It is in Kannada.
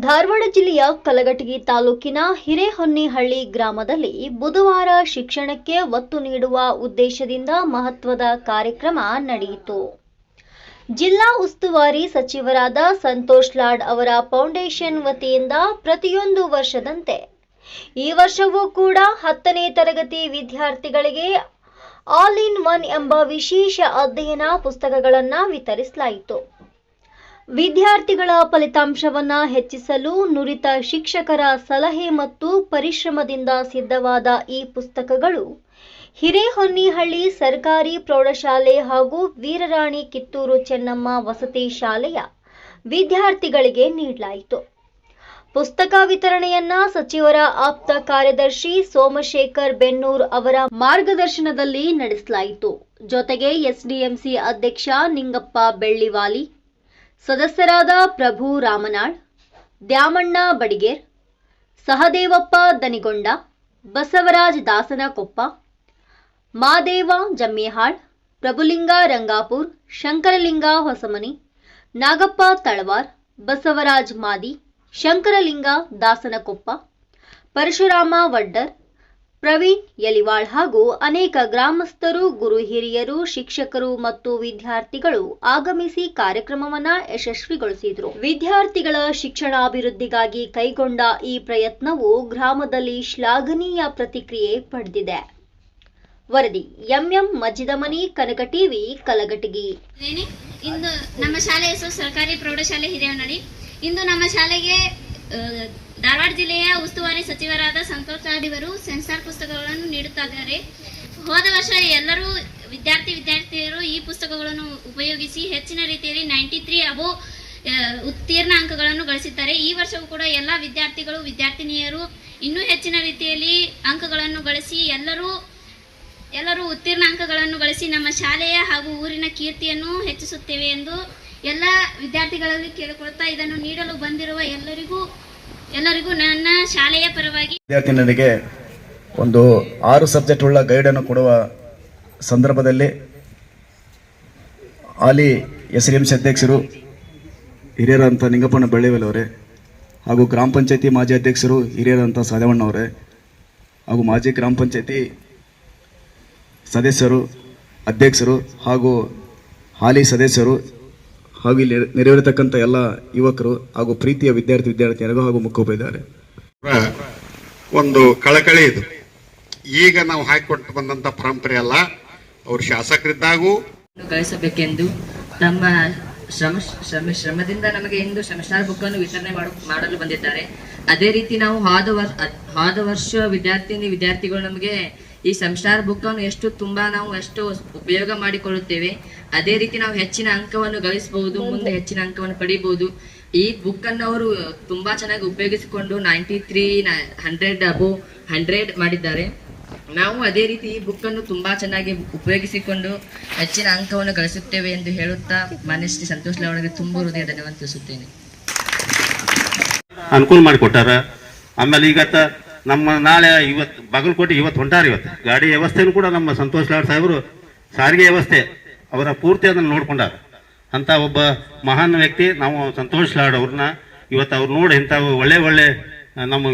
ಧಾರವಾಡ ಜಿಲ್ಲೆಯ ಕಲಘಟಗಿ ತಾಲೂಕಿನ ಹಿರೇಹೊನ್ನಿಹಳ್ಳಿ ಗ್ರಾಮದಲ್ಲಿ ಬುಧವಾರ ಶಿಕ್ಷಣಕ್ಕೆ ಒತ್ತು ನೀಡುವ ಉದ್ದೇಶದಿಂದ ಮಹತ್ವದ ಕಾರ್ಯಕ್ರಮ ನಡೆಯಿತು. ಜಿಲ್ಲಾ ಉಸ್ತುವಾರಿ ಸಚಿವರಾದ ಸಂತೋಷ್ ಲಾಡ್ ಅವರ ಫೌಂಡೇಶನ್ ವತಿಯಿಂದ ಪ್ರತಿಯೊಂದು ವರ್ಷದಂತೆ ಈ ವರ್ಷವೂ ಕೂಡ 10ನೇ ತರಗತಿ ವಿದ್ಯಾರ್ಥಿಗಳಿಗೆ ಆಲ್ ಇನ್ ಒನ್ ಎಂಬ ವಿಶೇಷ ಅಧ್ಯಯನ ಪುಸ್ತಕಗಳನ್ನು ವಿತರಿಸಲಾಯಿತು. ವಿದ್ಯಾರ್ಥಿಗಳ ಫಲಿತಾಂಶವನ್ನು ಹೆಚ್ಚಿಸಲು ನುರಿತ ಶಿಕ್ಷಕರ ಸಲಹೆ ಮತ್ತು ಪರಿಶ್ರಮದಿಂದ ಸಿದ್ಧವಾದ ಈ ಪುಸ್ತಕಗಳು ಹಿರೇಹೊನ್ನಿಹಳ್ಳಿ ಸರ್ಕಾರಿ ಪ್ರೌಢಶಾಲೆ ಹಾಗೂ ವೀರರಾಣಿ ಕಿತ್ತೂರು ಚೆನ್ನಮ್ಮ ವಸತಿ ಶಾಲೆಯ ವಿದ್ಯಾರ್ಥಿಗಳಿಗೆ ನೀಡಲಾಯಿತು. ಪುಸ್ತಕ ವಿತರಣೆಯನ್ನ ಸಚಿವರ ಆಪ್ತ ಕಾರ್ಯದರ್ಶಿ ಸೋಮಶೇಖರ್ ಬೆನ್ನೂರ್ ಅವರ ಮಾರ್ಗದರ್ಶನದಲ್ಲಿ ನಡೆಸಲಾಯಿತು. ಜೊತೆಗೆ ಎಸ್ಡಿಎಂಸಿ ಅಧ್ಯಕ್ಷ ನಿಂಗಪ್ಪ ಬೆಳ್ಳಿವಾಲಿ, ಸದಸ್ಯರಾದ ಪ್ರಭು ರಾಮನಾಳ್, ದ್ಯಾಮಣ್ಣ ಬಡಿಗೇರ್, ಸಹದೇವಪ್ಪ ದನಿಗೊಂಡ, ಬಸವರಾಜ್ ದಾಸನಕೊಪ್ಪ, ಮಾದೇವ ಜಮ್ಮಿಹಾಳ್, ಪ್ರಭುಲಿಂಗ ರಂಗಾಪುರ್, ಶಂಕರಲಿಂಗ ಹೊಸಮನಿ, ನಾಗಪ್ಪ ತಳವಾರ್, ಬಸವರಾಜ್ ಮಾದಿ, ಶಂಕರಲಿಂಗ ದಾಸನಕೊಪ್ಪ, ಪರಶುರಾಮ ವಡ್ಡರ್, ಪ್ರವೀಣ್ ಯಲಿವಾಳ್ ಹಾಗೂ ಅನೇಕ ಗ್ರಾಮಸ್ಥರು, ಗುರು ಹಿರಿಯರು, ಶಿಕ್ಷಕರು ಮತ್ತು ವಿದ್ಯಾರ್ಥಿಗಳು ಆಗಮಿಸಿ ಕಾರ್ಯಕ್ರಮವನ್ನು ಯಶಸ್ವಿಗೊಳಿಸಿದರು. ವಿದ್ಯಾರ್ಥಿಗಳ ಶಿಕ್ಷಣಾಭಿವೃದ್ಧಿಗಾಗಿ ಕೈಗೊಂಡ ಈ ಪ್ರಯತ್ನವು ಗ್ರಾಮದಲ್ಲಿ ಶ್ಲಾಘನೀಯ ಪ್ರತಿಕ್ರಿಯೆ ಪಡೆದಿದೆ. ವರದಿ ಎಂಎಂ ಮಜ್ಜಿದಮನಿ, ಕನಕ ಟಿವಿ, ಕಲಘಟಗಿ. ಇಂದು ನಮ್ಮ ಶಾಲೆ ಹೆಸರು ಸರ್ಕಾರಿ ಪ್ರೌಢಶಾಲೆ ಹಿರೇಹೊನ್ನಿಹಳ್ಳಿ. ಇಂದು ನಮ್ಮ ಶಾಲೆಗೆ ಧಾರವಾಡ ಜಿಲ್ಲೆಯ ಉಸ್ತುವಾರಿ ಸಚಿವರಾದ ಸಂತೋಷ್ ಲಾಡ್ ಇವರು ಸೆನ್ಸಾರ್ ಪುಸ್ತಕಗಳನ್ನು ನೀಡುತ್ತಿದ್ದಾರೆ. ಹೋದ ವರ್ಷ ಎಲ್ಲರೂ ವಿದ್ಯಾರ್ಥಿನಿಯರು ಈ ಪುಸ್ತಕಗಳನ್ನು ಉಪಯೋಗಿಸಿ ಹೆಚ್ಚಿನ ರೀತಿಯಲ್ಲಿ 93 ಅಬೋ ಉತ್ತೀರ್ಣ ಅಂಕಗಳನ್ನು ಗಳಿಸಿದ್ದಾರೆ. ಈ ವರ್ಷವೂ ಕೂಡ ಎಲ್ಲ ವಿದ್ಯಾರ್ಥಿಗಳು ವಿದ್ಯಾರ್ಥಿನಿಯರು ಇನ್ನೂ ಹೆಚ್ಚಿನ ರೀತಿಯಲ್ಲಿ ಅಂಕಗಳನ್ನು ಗಳಿಸಿ ಎಲ್ಲರೂ ಉತ್ತೀರ್ಣ ಅಂಕಗಳನ್ನು ಗಳಿಸಿ ನಮ್ಮ ಶಾಲೆಯ ಹಾಗೂ ಊರಿನ ಕೀರ್ತಿಯನ್ನು ಹೆಚ್ಚಿಸುತ್ತೇವೆ ಎಂದು ಎಲ್ಲ ವಿದ್ಯಾರ್ಥಿಗಳಲ್ಲಿ ಕೇಳಿಕೊಳ್ಳುತ್ತಾ ಇದನ್ನು ನೀಡಲು ಬಂದಿರುವ ಎಲ್ಲರಿಗೂ ನನ್ನ ಶಾಲೆಯ ಪರವಾಗಿ ವಿದ್ಯಾರ್ಥಿನಿಯರಿಗೆ ಒಂದು 6 ಸಬ್ಜೆಕ್ಟ್ ಉಳ್ಳ ಗೈಡನ್ನು ಕೊಡುವ ಸಂದರ್ಭದಲ್ಲಿ ಹಾಲಿ ಎಸ್ಡಿಎಂಸಿ ಅಧ್ಯಕ್ಷರು ಹಿರಿಯರಂಥ ನಿಂಗಪ್ಪಣ್ಣ ಬೆಳ್ಳಿವಾಲಿ ಅವರೇ ಹಾಗೂ ಗ್ರಾಮ ಪಂಚಾಯತಿ ಮಾಜಿ ಅಧ್ಯಕ್ಷರು ಹಿರಿಯರಂಥ ಸಾದೇವಣ್ಣ ಅವರೇ ಹಾಗೂ ಮಾಜಿ ಗ್ರಾಮ ಪಂಚಾಯತಿ ಸದಸ್ಯರು, ಅಧ್ಯಕ್ಷರು ಹಾಗೂ ಹಾಲಿ ಸದಸ್ಯರು ಹಾಗೂ ಇಲ್ಲಿ ನೆರವೇರತಕ್ಕಂಥ ಎಲ್ಲ ಯುವಕರು ಹಾಗೂ ಪ್ರೀತಿಯ ವಿದ್ಯಾರ್ಥಿನಿಯರಿಗೂ ಹಾಗೂ ಮುಖ್ಯೋಪಾಧ್ಯಾಯರೇ, ಒಂದು ಕಳಕಳಿ ಇದು. ಈಗ ನಾವು ಹಾಕಿಕೊಟ್ಟು ಬಂದಂತ ಪರಂಪರೆ ಅಲ್ಲ. ಅವರು ಶಾಸಕರಿದ್ದಾಗೂ ಗಳಿಸಬೇಕೆಂದು ತಮ್ಮ ಶ್ರಮದಿಂದ ನಮಗೆ ಇಂದು ಸೆಮಿಸ್ಟರ್ ಬುಕ್ ಅನ್ನು ವಿತರಣೆ ಮಾಡಲು ಬಂದಿದ್ದಾರೆ. ಅದೇ ರೀತಿ ನಾವು ಹೋದ ವರ್ಷ ವಿದ್ಯಾರ್ಥಿಗಳು ನಮಗೆ ಈ ಸೆಮಿಸ್ಟರ್ ಬುಕ್ ಅನ್ನು ನಾವು ಎಷ್ಟು ಉಪಯೋಗ ಮಾಡಿಕೊಳ್ಳುತ್ತೇವೆ, ಅದೇ ರೀತಿ ನಾವು ಹೆಚ್ಚಿನ ಅಂಕವನ್ನು ಗಳಿಸಬಹುದು, ಮುಂದೆ ಹೆಚ್ಚಿನ ಅಂಕವನ್ನು ಪಡಿಬಹುದು. ಈ ಬುಕ್ ಅನ್ನು ಅವರು ತುಂಬಾ ಚೆನ್ನಾಗಿ ಉಪಯೋಗಿಸಿಕೊಂಡು 93, 100 ಅಬೋ 100 ಮಾಡಿದ್ದಾರೆ. ನಾವು ಅದೇ ರೀತಿ ಈ ಬುಕ್ ಅನ್ನು ತುಂಬಾ ಚೆನ್ನಾಗಿ ಉಪಯೋಗಿಸಿಕೊಂಡು ಹೆಚ್ಚಿನ ಅಂಕವನ್ನು ಗಳಿಸುತ್ತೇವೆ ಎಂದು ಹೇಳುತ್ತಾ ಮಾನ್ಯ ಶ್ರೀ ಸಂತೋಷ್ ಲಾಡ್ ಅವರಿಗೆ ತುಂಬ ಹೃದಯ ಧನ್ಯವಾದ ತಿಳಿಸುತ್ತೇನೆ. ಅನುಕೂಲ ಮಾಡಿಕೊಟ್ಟಾರ. ಆಮೇಲೆ ಈಗ ನಮ್ಮ ನಾಳೆ ಇವತ್ತು ಬಾಗಲಕೋಟೆ ಹೊಂಟಾರ. ಇವತ್ತು ಗಾಡಿ ವ್ಯವಸ್ಥೆನೂ ಕೂಡ ನಮ್ಮ ಸಂತೋಷ್ ಲಾಡ್ ಸಾಹೇಬರು ಸಾರಿಗೆ ವ್ಯವಸ್ಥೆ ಅವರ ಪೂರ್ತಿ ಅದನ್ನು ನೋಡ್ಕೊಂಡಾರ. ಅಂತ ಒಬ್ಬ ಮಹಾನ್ ವ್ಯಕ್ತಿ ನಾವು ಸಂತೋಷ್ ಲಾಡ್ ಅವ್ರನ್ನ ಇವತ್ತು ಅವ್ರು ನೋಡಿ ಇಂಥ ಒಳ್ಳೆ ನಮ್ಮ